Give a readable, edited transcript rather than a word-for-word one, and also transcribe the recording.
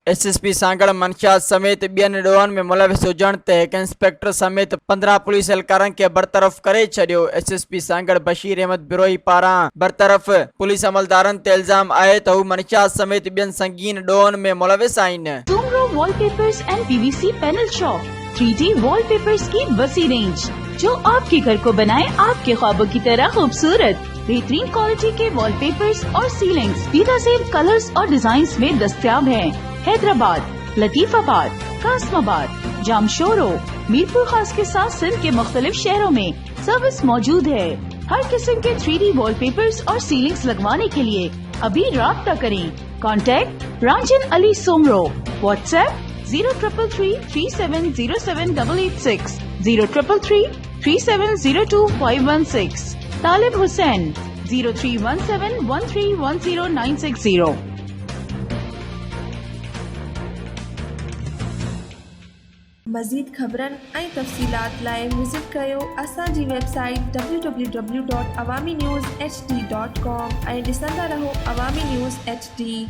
SSP Sanghar मंशियात समेत ॿियनि ॾोहनि में मुलविस हुजण ते हिकु इंस्पेक्टर समेत 15 पुलिस एहलकारनि खे बरतरफ़ करे छॾियो। SSP सांगड़ बशीर अहमद बिरोही पारां बरतरफ़ पुलिस अमलदारनि ते इल्ज़ाम आहे त हू मंशियात समेत ॿियनि संगीन ॾोहनि में मुलविस आहिनि। Soomro wallpapers and PVC panel shop 3D wallpapers की वसी रेंज जो आपके घर को बनाए आपके ख्वाबों की तरह खूबसूरत। बेहतरीन क्वालिटी के वॉलपेपर्स और सीलिंग्स बेहतरीन कलर्स और डिजाइन्स में दस्तयाब हैं। हैदराबाद, लतीफाबाद, कासमाबाद, जामशोरो, मीरपुर खास के साथ सिंध के मुख्तलिफ शहरों में सर्विस मौजूद है। हर किस्म के 3D वॉलपेपर्स और सीलिंग्स लगवाने के लिए अभी राब्ता करें। कॉन्टैक्ट रांजन अली सोमरो। व्हाट्सएप 0333370786 03333702 तालिब हुसैन 0317131090। मज़ीद ख़बरनि ऐं तफ़सीलात लाइ विज़िट कयो असांजी वेबसाइट www.awamiNewsHD.com ऐं ॾिसंदा रहो अवामी न्यूज़ HD।